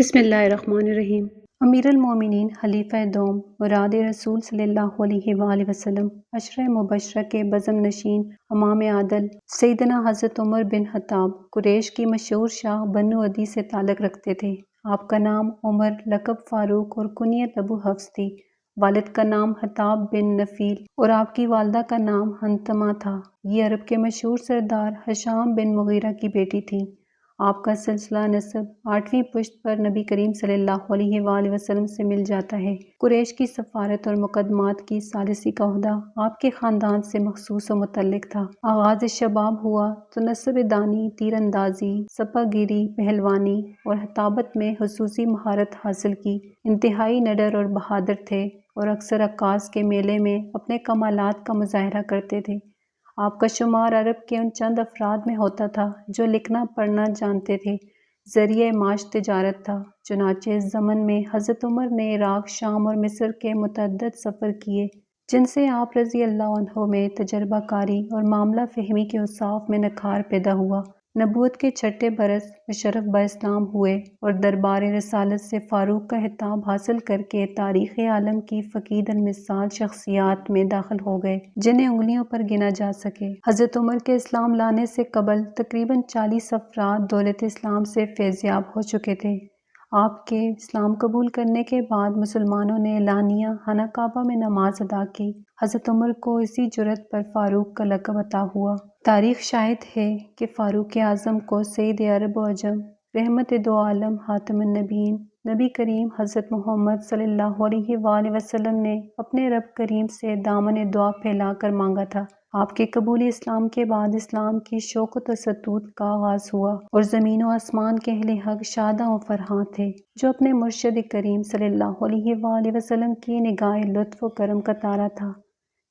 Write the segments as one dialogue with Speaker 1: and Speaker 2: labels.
Speaker 1: بسم اللہ الرحمن الرحیم۔ امیر المومنین خلیفہ دوم مراد رسول صلی اللہ علیہ وآلہ وسلم عشرہ مبشرہ کے بزم نشین امام عادل سیدنا حضرت عمر بن خطاب قریش کی مشہور شاخ بنو عدی سے تعلق رکھتے تھے۔ آپ کا نام عمر، لقب فاروق اور کنیت ابو حفص تھی۔ والد کا نام خطاب بن نفیل اور آپ کی والدہ کا نام حنتمہ تھا۔ یہ عرب کے مشہور سردار ہشام بن مغیرہ کی بیٹی تھی۔ آپ کا سلسلہ نسب 8ویں پشت پر نبی کریم صلی اللہ علیہ وآلہ وسلم سے مل جاتا ہے۔ قریش کی سفارت اور مقدمات کی ثالثی کا عہدہ آپ کے خاندان سے مخصوص و متعلق تھا۔ آغاز شباب ہوا تو نصب دانی، تیر اندازی، سپہ گیری، پہلوانی اور خطابت میں خصوصی مہارت حاصل کی۔ انتہائی نڈر اور بہادر تھے اور اکثر عکاظ کے میلے میں اپنے کمالات کا مظاہرہ کرتے تھے۔ آپ کا شمار عرب کے ان چند افراد میں ہوتا تھا جو لکھنا پڑھنا جانتے تھے۔ ذریعہ معاش تجارت تھا۔ چنانچہ اس زمن میں حضرت عمر نے عراق، شام اور مصر کے متعدد سفر کیے جن سے آپ رضی اللہ عنہ میں تجربہ کاری اور معاملہ فہمی کے اوصاف میں نکھار پیدا ہوا۔ نبوت کے چھٹے برس مشرف باسلام ہوئے اور دربار رسالت سے فاروق کا خطاب حاصل کر کے تاریخ عالم کی فقید المثال شخصیات میں داخل ہو گئے جنہیں انگلیوں پر گنا جا سکے۔ حضرت عمر کے اسلام لانے سے قبل تقریباً 40 افراد دولت اسلام سے فیضیاب ہو چکے تھے۔ آپ کے اسلام قبول کرنے کے بعد مسلمانوں نے اعلانیہ خانہ کعبہ میں نماز ادا کی۔ حضرت عمر کو اسی جرأت پر فاروق کا لقب عطا ہوا۔ تاریخ شاہد ہے کہ فاروق اعظم کو سید عرب و عجم، رحمت دو عالم، خاتم النبیین، نبی کریم حضرت محمد صلی اللہ علیہ وآلہ وسلم نے اپنے رب کریم سے دامن دعا پھیلا کر مانگا تھا۔ آپ کے قبول اسلام کے بعد اسلام کی شوق و تسدد کا آغاز ہوا اور زمین و آسمان کے اہل حق شاداں و فرحاں تھے جو اپنے مرشد کریم صلی اللہ علیہ وآلہ وسلم کی نگاہ لطف و کرم کا تارا تھا،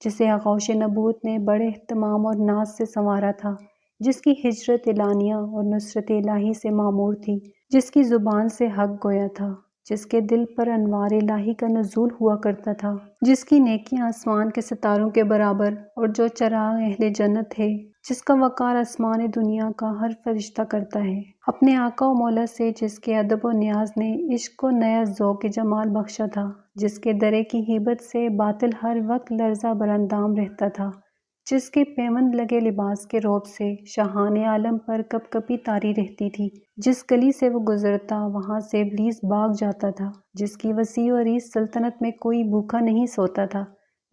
Speaker 1: جسے آغوش نبوت نے بڑے اہتمام اور ناز سے سنوارا تھا، جس کی ہجرت اعلانیہ اور نصرت الہی سے معمور تھی، جس کی زبان سے حق گویا تھا، جس کے دل پر انوار الہی کا نزول ہوا کرتا تھا، جس کی نیکیاں آسمان کے ستاروں کے برابر اور جو چراغ اہل جنت ہے، جس کا وقار آسمان دنیا کا ہر فرشتہ کرتا ہے، اپنے آقا و مولا سے جس کے ادب و نیاز نے عشق کو نیا ذوق جمال بخشا تھا، جس کے درے کی ہیبت سے باطل ہر وقت لرزہ براندام رہتا تھا، جس کے پیوند لگے لباس کے رعب سے شاہان عالم پر کپ کپی طاری رہتی تھی، جس گلی سے وہ گزرتا وہاں سے ابلیس بھاگ جاتا تھا، جس کی وسیع و عریض سلطنت میں کوئی بھوکا نہیں سوتا تھا،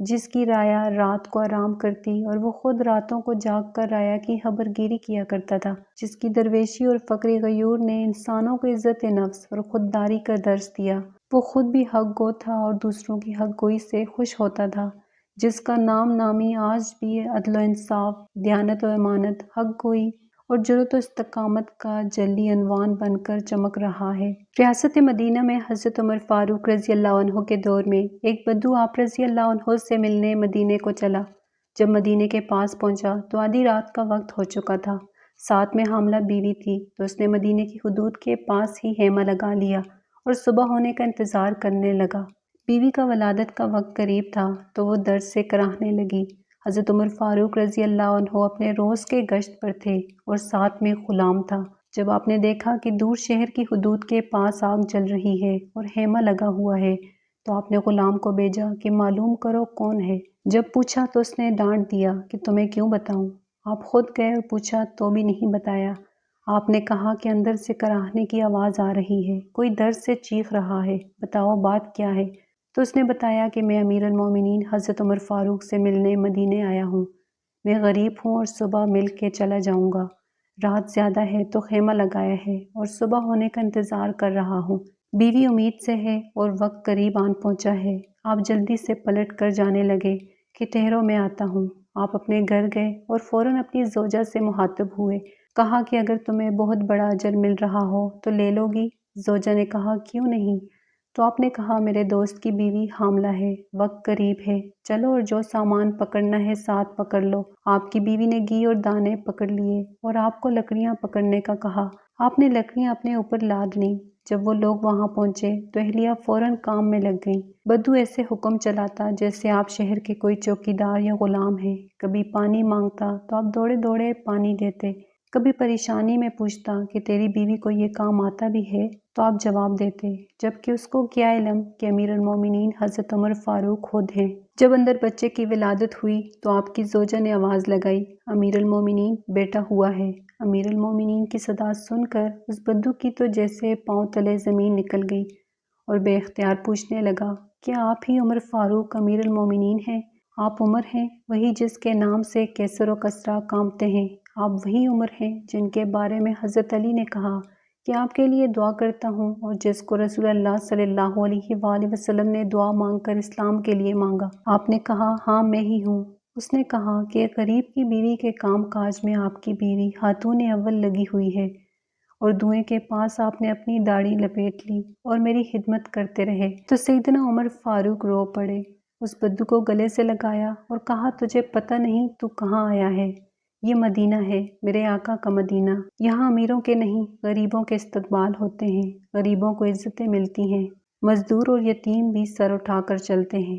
Speaker 1: جس کی رایا رات کو آرام کرتی اور وہ خود راتوں کو جاگ کر رایا کی خبر گیری کیا کرتا تھا، جس کی درویشی اور فقر غیور نے انسانوں کو عزت نفس اور خودداری کا درس دیا، وہ خود بھی حق گو تھا اور دوسروں کی حق گوئی سے خوش ہوتا تھا، جس کا نام نامی آج بھی عدل و انصاف، دیانت و امانت، حق گوئی اور جرأت و استقامت کا جلی عنوان بن کر چمک رہا ہے۔ ریاست مدینہ میں حضرت عمر فاروق رضی اللہ عنہ کے دور میں ایک بدو آپ رضی اللہ عنہ سے ملنے مدینے کو چلا۔ جب مدینے کے پاس پہنچا تو آدھی رات کا وقت ہو چکا تھا، ساتھ میں حاملہ بیوی تھی، تو اس نے مدینے کی حدود کے پاس ہی خیمہ لگا لیا اور صبح ہونے کا انتظار کرنے لگا۔ بیوی کا ولادت کا وقت قریب تھا تو وہ درد سے کراہنے لگی۔ حضرت عمر فاروق رضی اللہ عنہ اپنے روز کے گشت پر تھے اور ساتھ میں غلام تھا۔ جب آپ نے دیکھا کہ دور شہر کی حدود کے پاس آگ جل رہی ہے اور خیمہ لگا ہوا ہے تو آپ نے غلام کو بھیجا کہ معلوم کرو کون ہے۔ جب پوچھا تو اس نے ڈانٹ دیا کہ تمہیں کیوں بتاؤں؟ آپ خود گئے اور پوچھا تو بھی نہیں بتایا۔ آپ نے کہا کہ اندر سے کراہنے کی آواز آ رہی ہے، کوئی درد سے چیخ رہا ہے، بتاؤ بات کیا ہے؟ تو اس نے بتایا کہ میں امیر المومنین حضرت عمر فاروق سے ملنے مدینے آیا ہوں، میں غریب ہوں اور صبح مل کے چلا جاؤں گا، رات زیادہ ہے تو خیمہ لگایا ہے اور صبح ہونے کا انتظار کر رہا ہوں، بیوی امید سے ہے اور وقت قریب آن پہنچا ہے۔ آپ جلدی سے پلٹ کر جانے لگے کہ ٹھہرو میں آتا ہوں۔ آپ اپنے گھر گئے اور فوراً اپنی زوجہ سے مخاطب ہوئے، کہا کہ اگر تمہیں بہت بڑا اجل مل رہا ہو تو لے لو گی؟ زوجہ نے کہا کیوں نہیں؟ تو آپ نے کہا میرے دوست کی بیوی حاملہ ہے، وقت قریب ہے، چلو اور جو سامان پکڑنا ہے ساتھ پکڑ لو۔ آپ کی بیوی نے گھی اور دانے پکڑ لیے اور آپ کو لکڑیاں پکڑنے کا کہا۔ آپ نے لکڑیاں اپنے اوپر لاد لیں۔ جب وہ لوگ وہاں پہنچے تو اہلیہ فوراً کام میں لگ گئیں۔ بدو ایسے حکم چلاتا جیسے آپ شہر کے کوئی چوکیدار یا غلام ہیں، کبھی پانی مانگتا تو آپ دوڑے دوڑے پانی دیتے، کبھی پریشانی میں پوچھتا کہ تیری بیوی کو یہ کام آتا بھی ہے تو آپ جواب دیتے، جبکہ اس کو کیا علم کہ امیر المومنین حضرت عمر فاروق خود ہیں۔ جب اندر بچے کی ولادت ہوئی تو آپ کی زوجہ نے آواز لگائی، امیر المومنین بیٹا ہوا ہے۔ امیر المومنین کی صدا سن کر اس بدو کی تو جیسے پاؤں تلے زمین نکل گئی اور بے اختیار پوچھنے لگا، کیا آپ ہی عمر فاروق امیر المومنین ہیں؟ آپ عمر ہیں، وہی جس کے نام سے کیسر و کسریٰ کانپتے ہیں؟ آپ وہی عمر ہیں جن کے بارے میں حضرت علی نے کہا کہ آپ کے لیے دعا کرتا ہوں، اور جس کو رسول اللہ صلی اللہ علیہ وآلہ وسلم نے دعا مانگ کر اسلام کے لیے مانگا؟ آپ نے کہا، ہاں میں ہی ہوں۔ اس نے کہا کہ ایک غریب کی بیوی کے کام کاج میں آپ کی بیوی خاتون اول لگی ہوئی ہے، اور دھوئیں کے پاس آپ نے اپنی داڑھی لپیٹ لی اور میری خدمت کرتے رہے۔ تو سیدنا عمر فاروق رو پڑے، اس بدو کو گلے سے لگایا اور کہا، تجھے پتہ نہیں تو کہاں آیا ہے؟ یہ مدینہ ہے، میرے آقا کا مدینہ۔ یہاں امیروں کے نہیں، غریبوں کے استقبال ہوتے ہیں، غریبوں کو عزتیں ملتی ہیں، مزدور اور یتیم بھی سر اٹھا کر چلتے ہیں۔